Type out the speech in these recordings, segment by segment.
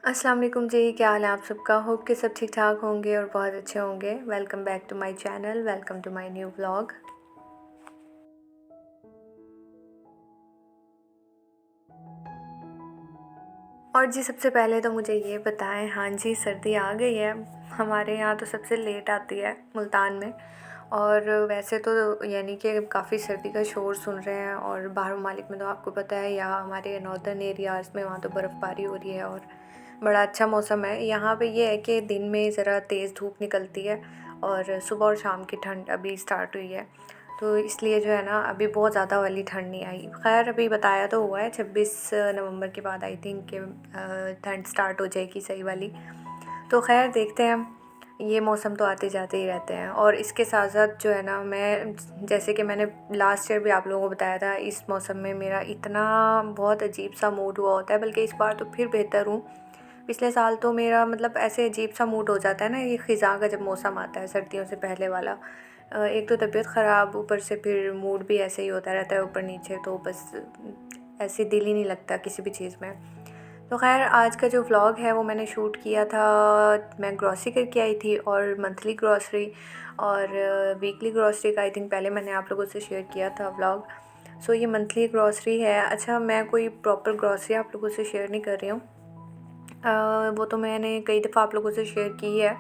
अस्सलाम वालेकुम जी, क्या हाल है आप सबका। होप कि सब ठीक ठाक होंगे और बहुत अच्छे होंगे। Welcome back to my channel, welcome to my new vlog. और जी सबसे पहले तो मुझे ये बताएं, हाँ जी सर्दी आ गई है। हमारे यहाँ तो सबसे लेट आती है मुल्तान में। और वैसे तो यानी कि काफ़ी सर्दी का शोर सुन रहे हैं, और बाहर ममालिक में तो आपको पता है, यहाँ हमारे नॉर्दर्न एरियाज़ में वहाँ तो बर्फ़बारी हो रही है और बड़ा अच्छा मौसम है। यहाँ पे ये है कि दिन में ज़रा तेज़ धूप निकलती है और सुबह और शाम की ठंड अभी स्टार्ट हुई है, तो इसलिए जो है ना अभी बहुत ज़्यादा वाली ठंड नहीं आई। खैर अभी बताया तो हुआ है 26 नवंबर के बाद आई थिंक कि ठंड स्टार्ट हो जाएगी सही वाली। तो खैर देखते हैं, ये मौसम तो आते जाते ही रहते हैं। और इसके साथ साथ जो है ना, मैं जैसे कि मैंने लास्ट ईयर भी आप लोगों को बताया था, इस मौसम में मेरा इतना बहुत अजीब सा मूड हुआ होता है, बल्कि इस बार तो फिर बेहतर हूँ। पिछले साल तो मेरा मतलब ऐसे अजीब सा मूड हो जाता है ना, ये ख़िज़ा का जब मौसम आता है सर्दियों से पहले वाला। एक तो तबीयत ख़राब, ऊपर से फिर मूड भी ऐसे ही होता रहता है ऊपर नीचे, तो बस ऐसे दिल ही नहीं लगता किसी भी चीज़ में। तो खैर आज का जो व्लॉग है वो मैंने शूट किया था, मैं ग्रॉसरी करके आई थी, और मंथली ग्रॉसरी और वीकली ग्रॉसरी का आई थिंक पहले मैंने आप लोगों से शेयर किया था व्लॉग। सो ये मंथली ग्रॉसरी है। अच्छा, मैं कोई प्रॉपर ग्रॉसरी आप लोगों से शेयर नहीं कर रही हूँ, वो तो मैंने कई दफ़ा आप लोगों से शेयर की है।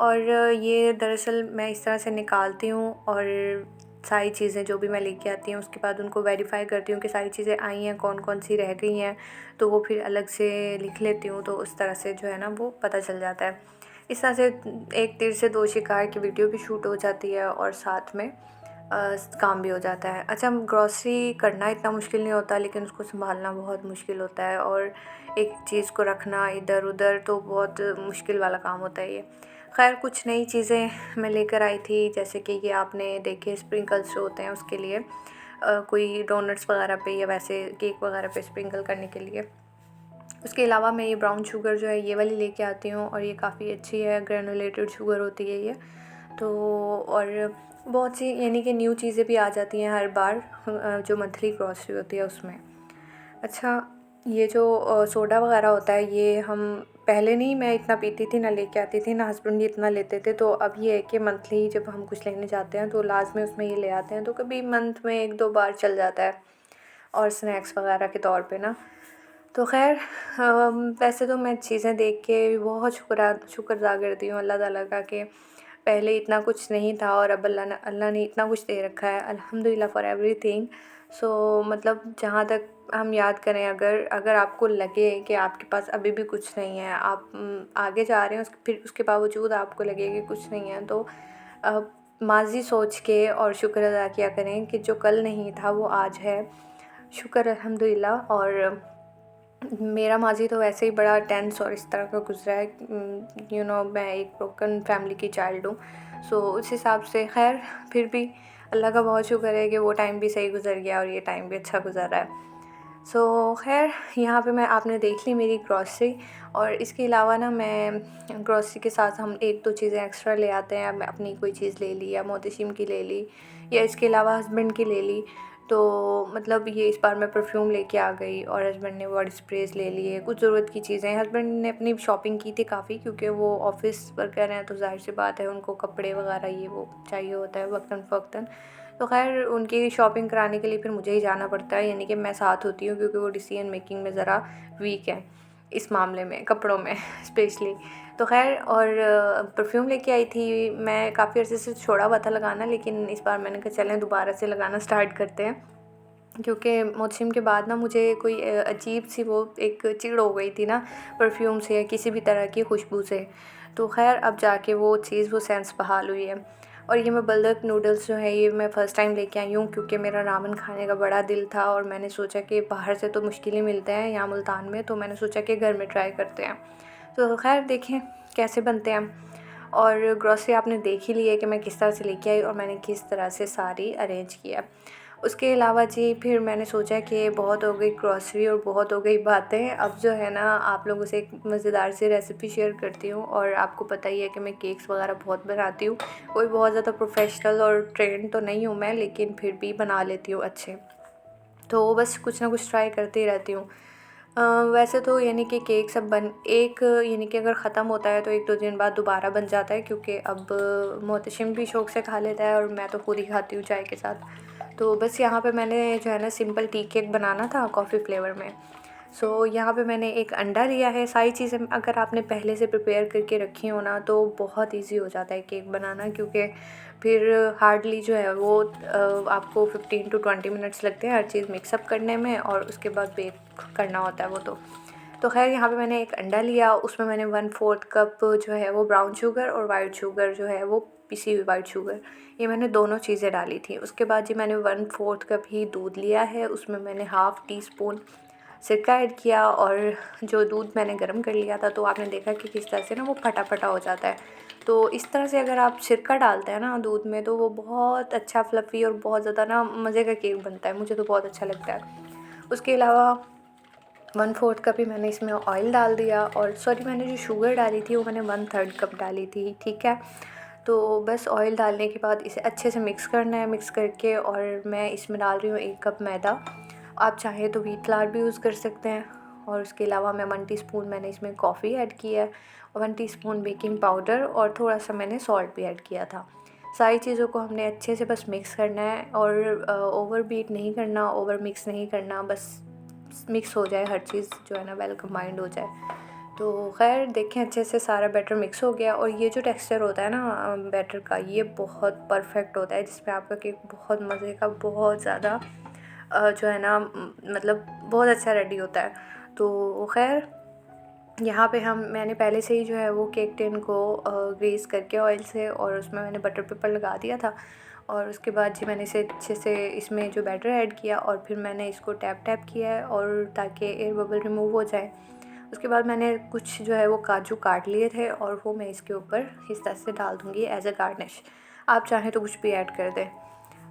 और ये दरअसल मैं इस तरह से निकालती हूँ और सारी चीज़ें जो भी मैं लेके आती हूँ उसके बाद उनको वेरीफ़ाई करती हूँ कि सारी चीज़ें आई हैं, कौन कौन सी रह गई हैं, तो वो फिर अलग से लिख लेती हूँ, तो उस तरह से जो है ना वो पता चल जाता है। इस तरह से एक तीर से दो शिकार की वीडियो भी शूट हो जाती है और साथ में काम भी हो जाता है। अच्छा, ग्रॉसरी करना इतना मुश्किल नहीं होता, लेकिन उसको संभालना बहुत मुश्किल होता है, और एक चीज़ को रखना इधर उधर तो बहुत मुश्किल वाला काम होता है ये। खैर कुछ नई चीज़ें मैं लेकर आई थी, जैसे कि ये आपने देखे स्प्रिंकल्स जो होते हैं उसके लिए, कोई डोनट्स वगैरह पे या वैसे केक वगैरह पे स्प्रिंकल करने के लिए। उसके अलावा मैं ये ब्राउन शुगर जो है ये वाली लेके आती हूँ, और ये काफ़ी अच्छी है, ग्रेनुलेटेड शुगर होती है ये तो। और बहुत सी यानी कि न्यू चीज़ें भी आ जाती हैं हर बार जो मंथली ग्रॉसरी होती है उसमें। अच्छा, ये जो सोडा वगैरह होता है, ये हम पहले नहीं मैं इतना पीती थी, ना लेके आती थी, ना हस्बैंड भी इतना लेते थे। तो अब ये है कि मंथली जब हम कुछ लेने जाते हैं तो लास्ट में उसमें ये ले आते हैं, तो कभी मंथ में एक दो बार चल जाता है, और स्नैक्स वगैरह के तौर पे ना। तो खैर वैसे तो मैं चीज़ें देख के बहुत शुक्र अदा करती हूँ अल्लाह ताला का, कि पहले इतना कुछ नहीं था और अब अल्लाह ने इतना कुछ दे रखा है। अल्हम्दुलिल्लाह फॉर एवरीथिंग। सो मतलब जहाँ तक हम याद करें, अगर अगर आपको लगे कि आपके पास अभी भी कुछ नहीं है, आप आगे जा रहे हैं, फिर उसके बावजूद आपको लगे कि कुछ नहीं है, तो माज़ी सोच के और शुक्र अदा किया करें कि जो कल नहीं था वो आज है। शुक्र अल्हम्दुलिल्लाह। और मेरा माज़ी तो वैसे ही बड़ा टेंस और इस तरह का गुजरा है। मैं एक ब्रोकन फैमिली की चाइल्ड हूँ, सो उस हिसाब से खैर फिर भी अल्लाह का बहुत शुक्र है कि वो टाइम भी सही गुजर गया और ये टाइम भी अच्छा गुजर रहा है। सो खैर यहाँ पे मैं आपने देख ली मेरी ग्रॉसरी। और इसके अलावा ना मैं ग्रॉसरी के साथ हम एक दो चीज़ें एक्स्ट्रा ले आते हैं। मैं अपनी कोई चीज़ ले ली, या मोहतशिम की ले ली, या इसके अलावा हस्बैंड की ले ली। तो मतलब ये इस बार मैं परफ्यूम लेके आ गई, और हस्बैंड ने बॉडी स्प्रेज ले लिए, कुछ ज़रूरत की चीज़ें। हस्बैंड ने अपनी शॉपिंग की थी काफ़ी, क्योंकि वो ऑफ़िस वर्कर हैं, तो ज़ाहिर सी बात है उनको कपड़े वगैरह ये वो चाहिए होता है वक्तन फ़वक्तन। तो खैर उनकी शॉपिंग कराने के लिए फिर मुझे ही जाना पड़ता है, यानी कि मैं साथ होती हूँ, क्योंकि वो डिसीजन मेकिंग में ज़रा वीक है इस मामले में, कपड़ों में स्पेशली। तो खैर और परफ्यूम लेके आई थी। मैं काफ़ी अर्से से छोड़ा हुआ था लगाना, लेकिन इस बार मैंने कहा चलें दोबारा से लगाना स्टार्ट करते हैं, क्योंकि मोहसिम के बाद ना मुझे कोई अजीब सी वो एक चिढ़ हो गई थी ना परफ्यूम से या किसी भी तरह की खुशबू से। तो खैर अब जाके वो चीज़ वो सेंस बहाल हुई है। और ये मैं बल्दक नूडल्स जो है ये मैं फ़र्स्ट टाइम लेके आई हूँ, क्योंकि मेरा रामेन खाने का बड़ा दिल था, और मैंने सोचा कि बाहर से तो मुश्किल ही मिलते हैं यहाँ मुल्तान में, तो मैंने सोचा कि घर में ट्राई करते हैं। तो खैर देखें कैसे बनते हैं। और ग्रॉसरी आपने देख ही ली है कि मैं किस तरह से लेके आई और मैंने किस तरह से सारी अरेंज किया। उसके अलावा जी फिर मैंने सोचा कि बहुत हो गई ग्रॉसरी और बहुत हो गई बातें, अब जो है ना आप लोगों से एक मज़ेदार सी रेसिपी शेयर करती हूँ। और आपको पता ही है कि मैं केक्स वगैरह बहुत बनाती हूँ, कोई बहुत ज़्यादा प्रोफेशनल और ट्रेंड तो नहीं हूँ मैं, लेकिन फिर भी बना लेती हूँ अच्छे। तो बस कुछ ना कुछ ट्राई करती रहती हूँ। अ, वैसे तो यानी कि केक सब बन एक यानी कि अगर ख़त्म होता है तो 1-2 दिन बाद दोबारा बन जाता है, क्योंकि अब मोहतशिम भी शौक़ से खा लेता है और मैं तो खुद ही खाती हूँ चाय के साथ। तो बस यहाँ पे मैंने जो है ना सिंपल टी केक बनाना था कॉफ़ी फ्लेवर में। सो यहाँ पे मैंने एक अंडा लिया है। सारी चीज़ें अगर आपने पहले से प्रिपेयर करके रखी हो ना तो बहुत ईज़ी हो जाता है केक बनाना, क्योंकि फिर हार्डली जो है वो आपको 15 टू 20 मिनट्स लगते हैं हर चीज़ मिक्सअप करने में, और उसके बाद बेक करना होता है वो तो ख़ैर यहाँ पे मैंने एक अंडा लिया, उसमें मैंने 1/4 कप जो है वो ब्राउन शुगर और वाइट शुगर जो है वो पिसी हुई वाइट शुगर, ये मैंने दोनों चीज़ें डाली थी। उसके बाद जी मैंने 1/4 कप ही दूध लिया है, उसमें मैंने हाफ़ टी स्पून सिरका ऐड किया, और जो दूध मैंने गर्म कर लिया था तो आपने देखा कि किस तरह से ना वो फटा हो जाता है। तो इस तरह से अगर आप सिरका डालते हैं ना दूध में तो वो बहुत अच्छा फ्लफ़ी और बहुत ज़्यादा ना मज़े का केक बनता है, मुझे तो बहुत अच्छा लगता है। उसके अलावा 1/4 कप ही मैंने इसमें ऑयल डाल दिया, और सॉरी मैंने जो शुगर डाली थी वो मैंने 1/3 कप डाली थी, ठीक है। तो बस ऑयल डालने के बाद इसे अच्छे से मिक्स करना है, मिक्स करके और मैं इसमें डाल रही हूँ 1 कप मैदा। आप चाहें तो व्हीट फ्लावर भी यूज़ कर सकते हैं। और उसके अलावा मैं 1 टीस्पून मैंने इसमें कॉफ़ी ऐड की है, और 1 टीस्पून बेकिंग पाउडर, और थोड़ा सा मैंने सॉल्ट भी ऐड किया था। सारी चीज़ों को हमने अच्छे से बस मिक्स करना है, और ओवर बीट नहीं करना, ओवर मिक्स नहीं करना, बस मिक्स हो जाए हर चीज़ जो है ना वेल कंबाइंड हो जाए। तो ख़ैर देखें अच्छे से सारा बैटर मिक्स हो गया, और ये जो टेक्सचर होता है ना बैटर का, ये बहुत परफेक्ट होता है, जिसमें आपका केक बहुत मज़े का, बहुत ज़्यादा जो है ना मतलब बहुत अच्छा रेडी होता है। तो ख़ैर यहाँ पे मैंने पहले से ही जो है वो केक टिन को ग्रीस करके ऑयल से, और उसमें मैंने बटर पेपर लगा दिया था, और उसके बाद जी मैंने इसे अच्छे से इसमें जो बैटर ऐड किया, और फिर मैंने इसको टैप किया है और ताकि एयर बबल रिमूव हो जाए। उसके बाद मैंने कुछ जो है वो काजू काट लिए थे, और वो मैं इसके ऊपर इस तरह से डाल दूँगी एज़ अ गार्निश। आप चाहें तो कुछ भी ऐड कर दें।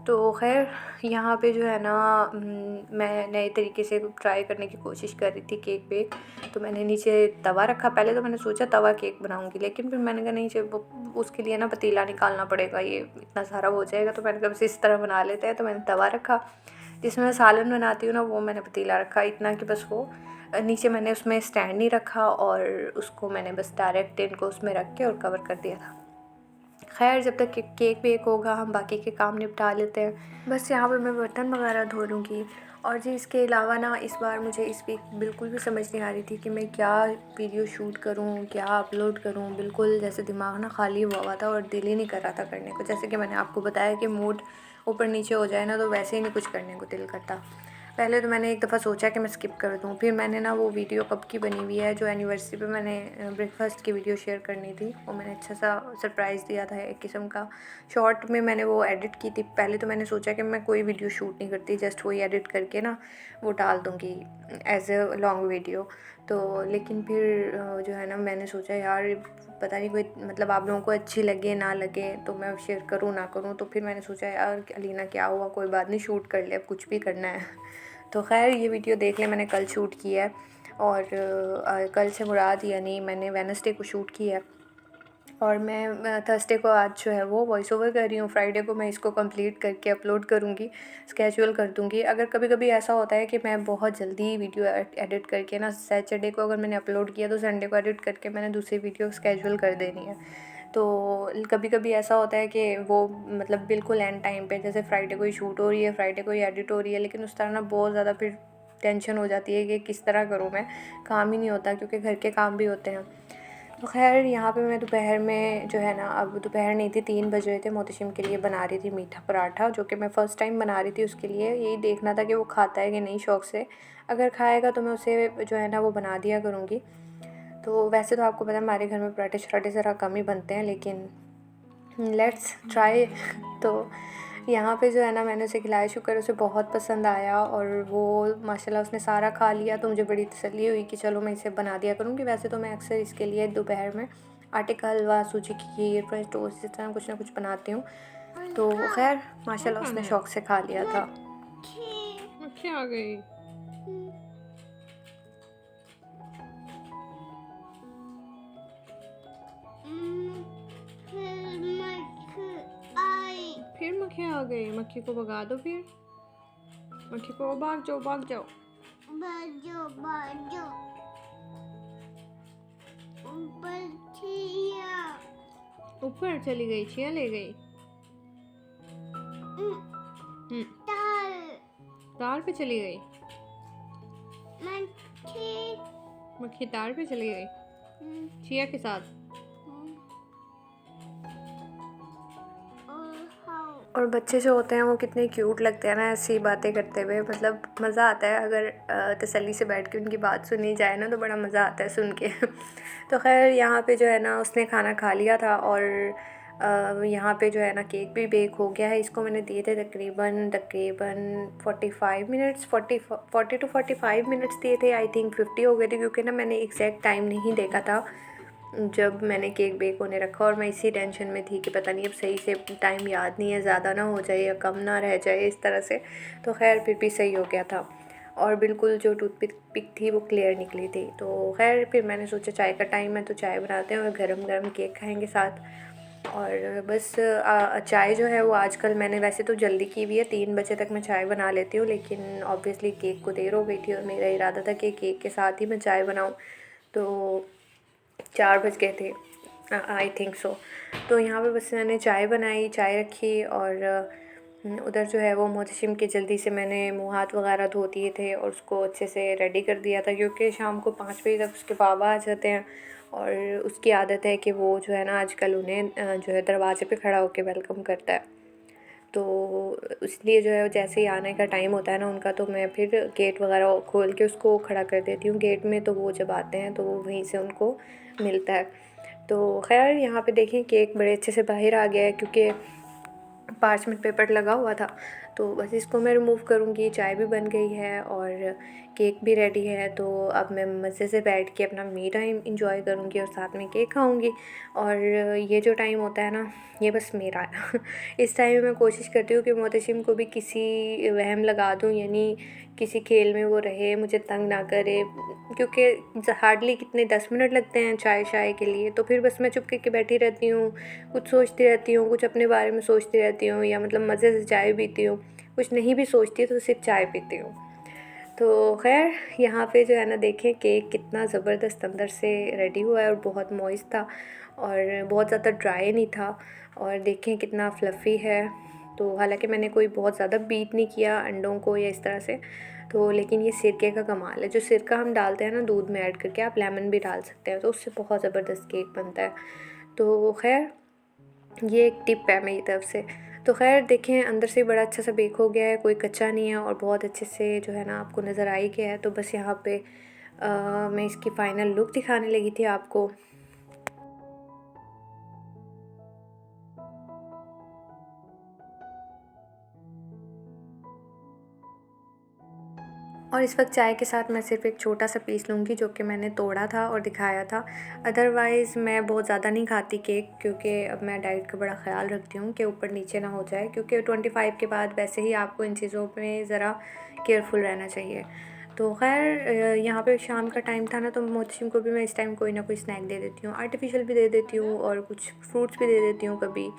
तो ख़ैर यहाँ पे जो है ना मैं नए तरीके से ट्राई करने की कोशिश कर रही थी केक बेक। तो मैंने नीचे तवा रखा, पहले तो मैंने सोचा तवा केक बनाऊँगी, लेकिन फिर मैंने कहा नहीं जब उसके लिए ना पतीला निकालना पड़ेगा, ये इतना सारा हो जाएगा, तो मैंने कहा बस इस तरह बना लेते हैं। तो मैंने तवा रखा, जिसमें मैं सालन बनाती हूँ ना वो मैंने पतीला रखा, इतना कि बस वो नीचे मैंने उसमें स्टैंड नहीं रखा, और उसको मैंने बस डायरेक्ट टिन को उसमें रख के और कवर कर दिया था। ख़ैर जब तक केक बेक होगा हम बाकी के काम निपटा लेते हैं। बस यहाँ पे मैं बर्तन वगैरह धो लूँगी। और जी इसके अलावा ना इस बार मुझे इस वीक बिल्कुल भी समझ नहीं आ रही थी कि मैं क्या वीडियो शूट करूँ, क्या अपलोड करूँ। बिल्कुल जैसे दिमाग ना खाली हुआ हुआ था और दिल ही नहीं कर रहा था करने को। जैसे कि मैंने आपको बताया कि मूड ऊपर नीचे हो जाए ना तो वैसे ही नहीं कुछ करने को दिल करता। पहले तो मैंने एक दफ़ा सोचा कि मैं स्किप कर दूँ, फिर मैंने ना वो वीडियो कब की बनी हुई है जो एनिवर्सरी पे मैंने ब्रेकफास्ट की वीडियो शेयर करनी थी, वो मैंने अच्छा सा सरप्राइज़ दिया था एक किस्म का। शॉर्ट में मैंने वो एडिट की थी। पहले तो मैंने सोचा कि मैं कोई वीडियो शूट नहीं करती, जस्ट वही एडिट करके ना वो डाल दूँगी एज़ अ लॉन्ग वीडियो। तो लेकिन फिर जो है ना मैंने सोचा यार पता नहीं कोई मतलब आप लोगों को अच्छी लगे ना लगे तो मैं शेयर करूँ ना करूँ। तो फिर मैंने सोचा यार अलीना क्या हुआ, कोई बात नहीं, शूट कर ले, अब कुछ भी करना है। तो ख़ैर ये वीडियो देख लें, मैंने कल शूट किया है, और कल से मुराद यानी मैंने वेडनेसडे को शूट किया है, और मैं थर्सडे को आज जो है वो वॉइस ओवर कर रही हूँ। फ्राइडे को मैं इसको कंप्लीट करके अपलोड करूँगी, स्केड्यूल कर दूँगी। अगर कभी कभी ऐसा होता है कि मैं बहुत जल्दी वीडियो एडिट करके ना सैटरडे को अगर मैंने अपलोड किया तो संडे को एडिट करके मैंने दूसरी वीडियो स्केड्यूल कर देनी है। तो कभी कभी ऐसा होता है कि वो मतलब बिल्कुल एंड टाइम पे, जैसे फ्राइडे को ही शूट हो रही है, फ्राइडे को ही एडिट हो रही है, लेकिन उस तरह ना बहुत ज़्यादा फिर टेंशन हो जाती है कि किस तरह करूँ मैं, काम ही नहीं होता क्योंकि घर के काम भी होते हैं। तो ख़ैर यहाँ पे मैं दोपहर में जो है ना, अब दोपहर नहीं थी, 3 बज रहे थे, मोहतशिम के लिए बना रही थी मीठा पराठा, जो कि मैं फ़र्स्ट टाइम बना रही थी उसके लिए। यही देखना था कि वो खाता है कि नहीं शौक़ से। अगर खाएगा तो मैं उसे जो है ना वो बना दिया करूँगी। तो वैसे तो आपको पता है हमारे घर में पराठे शराठे ज़रा कम ही बनते हैं, लेकिन लेट्स ट्राई। तो यहाँ पे जो है ना मैंने उसे खिलाया, शुक्र उसे बहुत पसंद आया, और वो माशाल्लाह उसने सारा खा लिया। तो मुझे बड़ी तसल्ली हुई कि चलो मैं इसे बना दिया करूँगी। वैसे तो मैं अक्सर इसके लिए दोपहर में आटे का हलवा, सूजी की खीर, फ्रेंच टोस्ट इस तरह कुछ ना कुछ बनाती हूँ। तो खैर माशाल्लाह उसने शौक़ से खा लिया था। मक्खी आ गई। फिर मक्खी आ गई, मक्खी को भगा दो, फिर मक्खी को भाग जाओ भाग जाओ। बाजू बाजू ऊपर छिया ऊपर चली गई, छिया ले गई। ताल तार पे चली गई। मक्खी मक्खी तार पे चली गई छिया के साथ। और बच्चे जो होते हैं वो कितने क्यूट लगते हैं ना ऐसी बातें करते हुए, मतलब मज़ा आता है अगर तसल्ली से बैठ के उनकी बात सुनी जाए ना तो बड़ा मज़ा आता है सुन के। तो खैर यहाँ पे जो है ना उसने खाना खा लिया था और यहाँ पे जो है ना केक भी बेक हो गया है। इसको मैंने दिए थे तकरीबन 45 मिनट्स, 40 to 45 मिनट्स दिए थे। आई थिंक 50 हो गए थे क्योंकि ना मैंने एग्जैक्ट टाइम नहीं देखा था जब मैंने केक बेक होने रखा, और मैं इसी टेंशन में थी कि पता नहीं अब सही से टाइम याद नहीं है, ज़्यादा ना हो जाए या कम ना रह जाए इस तरह से। तो खैर फिर भी सही हो गया था और बिल्कुल जो टूथपिक थी वो क्लियर निकली थी। तो खैर फिर मैंने सोचा चाय का टाइम है तो चाय बनाते हैं और गरम गरम केक खाएंगे साथ। और बस चाय जो है वो आजकल मैंने वैसे तो जल्दी की हुई है, 3 बजे तक मैं चाय बना लेती हूँ, लेकिन ऑब्वियसली केक को देर हो गई थी और मेरा इरादा था कि केक के साथ ही मैं चाय बनाऊँ। तो 4 बज गए थे आई थिंक सो। तो यहाँ पे बस मैंने चाय बनाई, चाय रखी और उधर जो है वो मोहतशिम के जल्दी से मैंने मुँह हाथ वगैरह धो दिए थे और उसको अच्छे से रेडी कर दिया था क्योंकि शाम को 5 बजे तक उसके बाबा आ जाते हैं और उसकी आदत है कि वो जो है ना आजकल उन्हें जो है दरवाज़े पे खड़ा होकर वेलकम करता है। तो इसलिए जो है जैसे ही आने का टाइम होता है ना उनका, तो मैं फिर गेट वगैरह खोल के उसको खड़ा कर देती हूँ गेट में, तो वो जब आते हैं तो वो वहीं से उनको मिलता है। तो खैर यहाँ पे देखें केक बड़े अच्छे से बाहर आ गया है क्योंकि पार्चमेंट पेपर लगा हुआ था। तो बस इसको मैं रिमूव करूँगी। चाय भी बन गई है और केक भी रेडी है, तो अब मैं मज़े से बैठ के अपना मी टाइम इंजॉय करूँगी और साथ में केक खाऊँगी। और ये जो टाइम होता है ना ये बस मेरा है। इस टाइम में मैं कोशिश करती हूँ कि मोहतशिम को भी किसी वहम लगा दूँ, यानी किसी खेल में वो रहे, मुझे तंग ना करे, क्योंकि हार्डली कितने 10 मिनट लगते हैं चाय के लिए। तो फिर बस मैं चुप करके बैठी रहती हूँ, कुछ सोचती रहती हूँ, कुछ अपने बारे में सोचती रहती हूँ या मतलब मज़े से चाय पीती हूँ। कुछ नहीं भी सोचती तो सिर्फ चाय पीती हूँ। तो खैर यहाँ पे जो है ना देखें केक कितना ज़बरदस्त अंदर से रेडी हुआ है और बहुत मॉइस्ट था और बहुत ज़्यादा ड्राई नहीं था, और देखें कितना फ्लफ़ी है। तो हालांकि मैंने कोई बहुत ज़्यादा बीट नहीं किया अंडों को या इस तरह से, तो लेकिन ये सिरके का कमाल है। जो सिरका हम डालते हैं ना दूध में ऐड करके, आप लेमन भी डाल सकते हैं, तो उससे बहुत ज़बरदस्त केक बनता है। तो खैर ये एक टिप है मेरी तरफ से। तो खैर देखें अंदर से बड़ा अच्छा सा बेक हो गया है, कोई कच्चा नहीं है और बहुत अच्छे से जो है ना आपको नज़र आ ही गया है। तो बस यहाँ पे मैं इसकी फ़ाइनल लुक दिखाने लगी थी आपको। और इस वक्त चाय के साथ मैं सिर्फ एक छोटा सा पीस लूँगी जो कि मैंने तोड़ा था और दिखाया था। अदरवाइज़ मैं बहुत ज़्यादा नहीं खाती केक, क्योंकि अब मैं डाइट का बड़ा ख़्याल रखती हूँ कि ऊपर नीचे ना हो जाए, क्योंकि 25 के बाद वैसे ही आपको इन चीज़ों में ज़रा केयरफुल रहना चाहिए। तो खैर यहाँ पे शाम का टाइम था ना, तो मोहतशिम को भी मैं इस टाइम कोई ना कोई स्नैक दे देती हूँ, आर्टिफिशियल भी दे देती हूँ और कुछ फ्रूट्स भी दे देती हूँ कभी।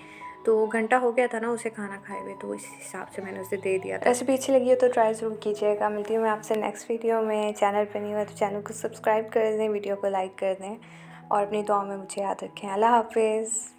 तो घंटा हो गया था ना उसे खाना खाए हुए, तो इस हिसाब से मैंने उसे दे दिया था। रेसिपी अच्छी लगी हो तो ट्राई ज़रूर कीजिएगा। मिलती हूँ मैं आपसे नेक्स्ट वीडियो में। चैनल पर नहीं हुआ तो चैनल को सब्सक्राइब कर दें, वीडियो को लाइक कर दें और अपनी दुआ में मुझे याद रखें। अल्लाह हाफिज़।